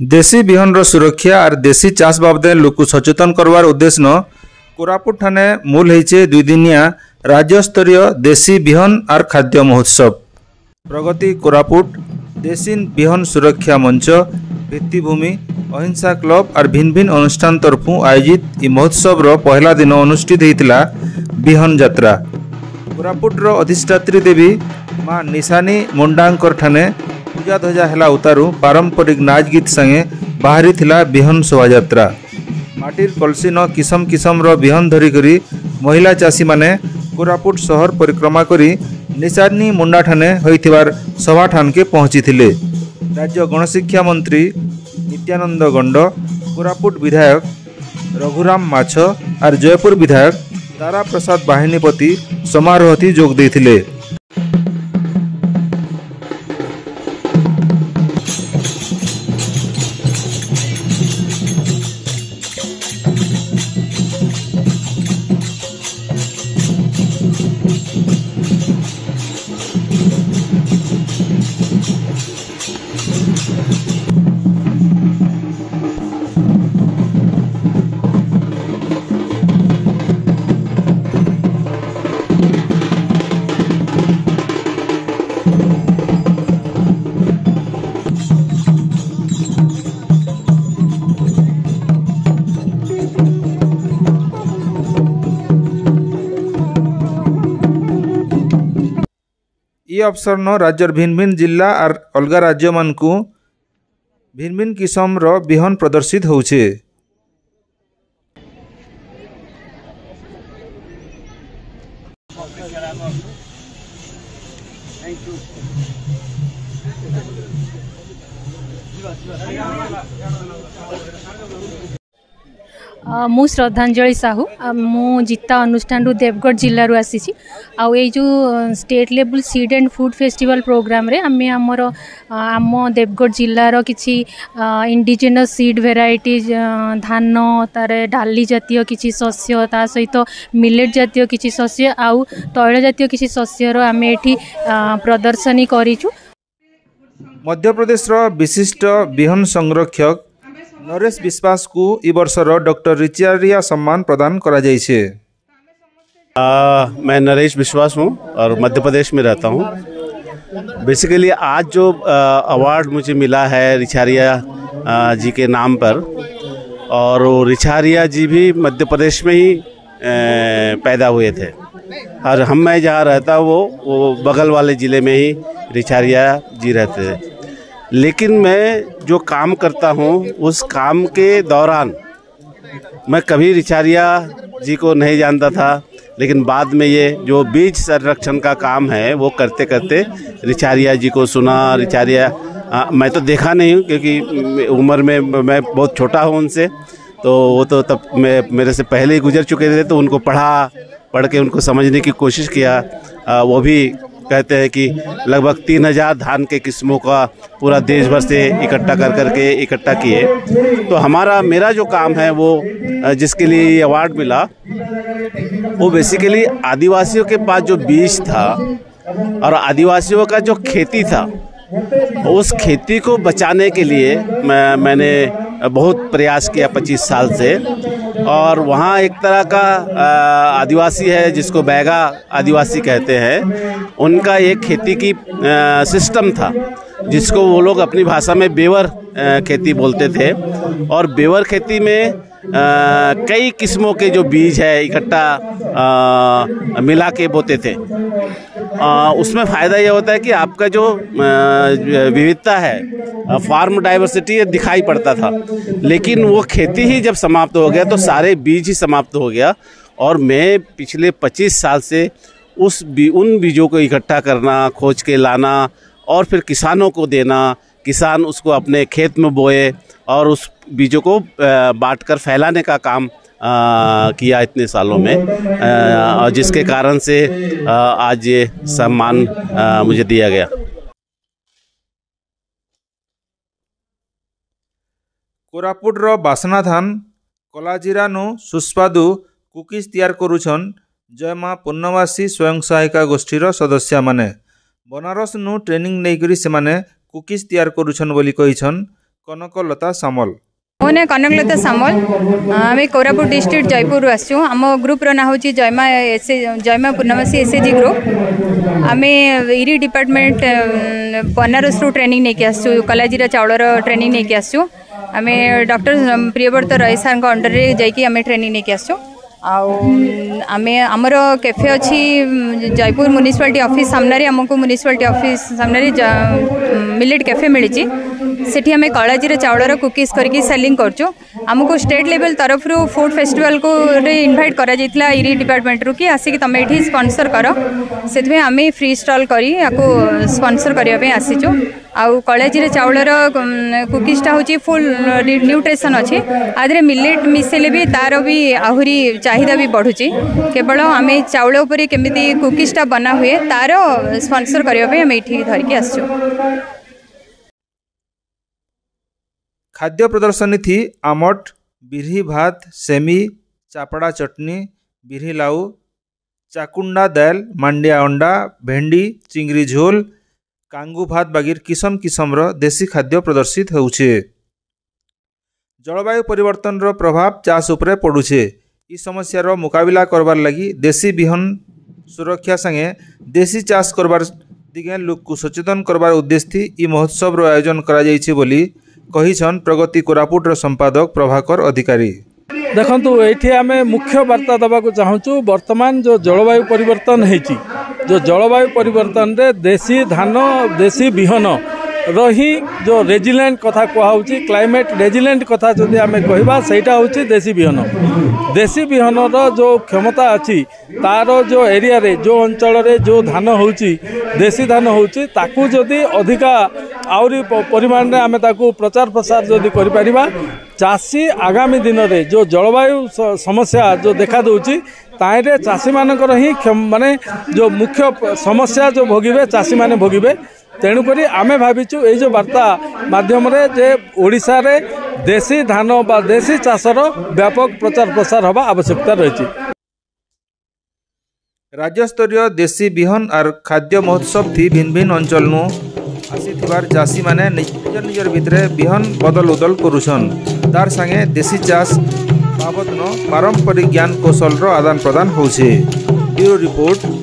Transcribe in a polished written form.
देशी बिहन सुरक्षा और देशी चाष बाबदे लोक सचेतन करवार उद्देश्य न कोरापुट ठाने मूल होइछे 2 दिनिया राज्य स्तरीय देशी बिहन और खाद्य महोत्सव। प्रगति कोरापुट देशी बिहन सुरक्षा मंच भित्तिभूमि अहिंसा क्लब और भिन्न भिन्न अनुष्ठान तरफु आयोजित इ महोत्सव पहला दिन अनुष्ठित होता बिहन यात्रा। कोरापुट अधिष्ठात्री देवी माँ निशानी मुंडांकर ठाने पूजा ध्वजा हेला उतारू पारंपरिक नाच गीत संगे बाहरी थिला बिहन शोभायात्रा। माटिर कलसी न किसम किसम बिहन धरिकरी महिला चाषी माने कोरापुट शहर परिक्रमा करी निशानी मुंडा ठाने होइथिबार सभा ठान के पहुंची थिले। राज्य गणशिक्षा मंत्री नित्यानंद गंड, कोरापुट विधायक रघुराम माछ और जयपुर विधायक तारा प्रसाद बाहिनीपति समारोह जोग देथिले। ये अवसर न राज्यर भिन्न भिन्न जिला और अलग राज्य मान को भिन्न भिन्न किसम बिहन प्रदर्शित होउछे। मु श्रद्धांजलि साहू मु जिता अनुष्ठान रु देवगढ़ जिल्ला रु आसी आउ ये जो state level seed and food festival program रे आमे हमर आम देवगढ़ जिल्लार किछि इंडिजिनस सीड वेराइटीज धान तारे डाली जातीय किछि शस्य ता सहित मिलेट जातीय किछि शस्य आउ तैल जातीय किछि शस्य रो आमे एठी प्रदर्शनी करिछु। मध्य प्रदेश रो विशिष्ट बिहन संरक्षक नरेश विश्वास को इ वर्षर डॉक्टर रिचारिया सम्मान प्रदान करा जाइछे। मैं नरेश विश्वास हूँ और मध्य प्रदेश में रहता हूँ। बेसिकली आज जो अवार्ड मुझे मिला है रिचारिया जी के नाम पर, और वो रिचारिया जी भी मध्य प्रदेश में ही पैदा हुए थे और मैं जहाँ रहता वो बगल वाले ज़िले में ही रिचारिया जी रहते थे। लेकिन मैं जो काम करता हूँ उस काम के दौरान मैं कभी रिचारिया जी को नहीं जानता था, लेकिन बाद में ये जो बीज संरक्षण का काम है वो करते करते रिचारिया जी को सुना। रिचारिया मैं तो देखा नहीं हूँ क्योंकि उम्र में मैं बहुत छोटा हूँ उनसे, तो वो तो तब मेरे से पहले ही गुजर चुके थे, तो उनको पढ़ के उनको समझने की कोशिश किया। वो भी कहते हैं कि लगभग 3000 धान के किस्मों का पूरा देश भर से इकट्ठा किए। तो मेरा जो काम है वो जिसके लिए अवार्ड मिला वो बेसिकली आदिवासियों के पास जो बीज था और आदिवासियों का जो खेती था उस खेती को बचाने के लिए मैंने बहुत प्रयास किया 25 साल से। और वहाँ एक तरह का आदिवासी है जिसको बैगा आदिवासी कहते हैं, उनका एक खेती की सिस्टम था जिसको वो लोग अपनी भाषा में बेवर खेती बोलते थे। और बेवर खेती में कई किस्मों के जो बीज है इकट्ठा मिला के बोते थे। उसमें फ़ायदा ये होता है कि आपका जो विविधता है, फार्म डाइवर्सिटी दिखाई पड़ता था। लेकिन वो खेती ही जब समाप्त हो गया तो सारे बीज ही समाप्त हो गया। और मैं पिछले 25 साल से उन बीजों को इकट्ठा करना, खोज के लाना और फिर किसानों को देना, किसान उसको अपने खेत में बोए और उस बीजों को बांटकर फैलाने का काम किया इतने सालों में, और जिसके कारण से आज ये सम्मान मुझे दिया गया। कोरापुट बासना धान कलाजीरा नु सुस्वादु कुकीज तैयार करुछन जय माँ पूर्णवासी स्वयं सहायिका गोष्ठीर सदस्य माने। बनारस नु ट्रेनिंग नहीं करी से माने कुकीज तैयार करुछन बोली कहिछन कनकलता सामल। मो ना कनकलता सामल आम कोरापुट डिस्ट्रिक्ट जयपुर आसू आम ग्रुप ना हूँ जयमा पूर्णमासी एसएजी ग्रुप आम इरी डिपार्टमेंट बनारस रु ट्रेनिंग नहीं आसू कलाजीरा चाउलर ट्रेनिंग नहीं आसू आम डॉक्टर प्रियव्रत रॉय सार अंडर जाइए ट्रेनिंग नहीं आसू आम आमर कैफे अच्छी जयपुर म्युनिसिपालिटी ऑफिस सामने आमको म्युनिसिपालिटी ऑफिस सामने मिलेट कैफे मिली सेठी आम कलाजीरा चाउलर कुकीज करके सेलिंग करचु आमको स्टेट लेवल तरफ फूड फेस्टिवल को इनवाइट करा जाइतला इरी डिपार्टमेंट रु कि आसिक तुम ये स्पॉन्सर कर से आम फ्री स्टॉल करी आपको स्पॉन्सर करने आसीचु आउ कलाजीरा चाउलर कुकीजटा हूँ फुल न्यूट्रिशन अच्छे आधे मिलेट मिसेले भी तार भी आहरी चाहिदा भी बढ़ुची केवल आम चाउल उपर केमी कुकीजटा बना हुए तार स्पॉन्सर करने आम ये धरिकी आसचु। खाद्य प्रदर्शनी थी आमट बिरही भात सेमी चापड़ा चटनी बिरही लाउ चाकुंडा दाल मांडिया अंडा भेंडी चिंगरी झोल कांगू भात बागिर किसम किसमर देसी खाद्य प्रदर्शित होउछे। जलवायु परिवर्तन रो प्रभाव चाष उपरे पड़ुछे। ई समस्यार मुकाबिला करबार लगी देसी बिहन सुरक्षा संगे देसी चाष करबार दिगे लोक को सचेतन करबार उद्देश्य थी ई महोत्सव रो आयोजन करा जाइछे बोली कहिछन प्रगति कोरापुट रो संपादक प्रभाकर अधिकारी। देखंतु एठी आमे मुख्य वार्ता दबाको चाहूँ वर्तमान जो जलवायु परिवर्तन होती जो जलवायु परिवर्तन रे देसी धान देसी बिहन रही जो रेजिलेंट कथा कहुची क्लाइमेट रेजिलेंट कथा जदि आमे कहबा सेटा होची देसी बिहन रो जो क्षमता अच्छी तार जो एरिया रे जो अंचल रे जो धान होची देसी धान होची ताकू जदि अधिका आउरी परिमाण रे आमे ताकू प्रचार प्रसार जदि करि परिबा चाषी आगामी दिन में जो जलवायु समस्या जो देखा दूची ताइरे चाषी मानकर ही माने जो मुख्य समस्या जो भोगिबे चाषी माने भोगिबे तेणुक आमे भाविचु ये जो वार्ता माध्यम रे जे ओडिशा रे देसी धान बा देसी चाषर व्यापक प्रचार प्रसार हवा आवश्यकता रही। राज्य स्तरीय देसी बिहन और खाद्य महोत्सव थी भिन्न भिन्न अंचल नु आसीथिबार चाषी माने निजर निजर भितरे बिहन बदल उदल करुछन तार संगे देसी चाष बाबद पारंपरिक ज्ञान कौशल रो आदान प्रदान होछे। Bureau report.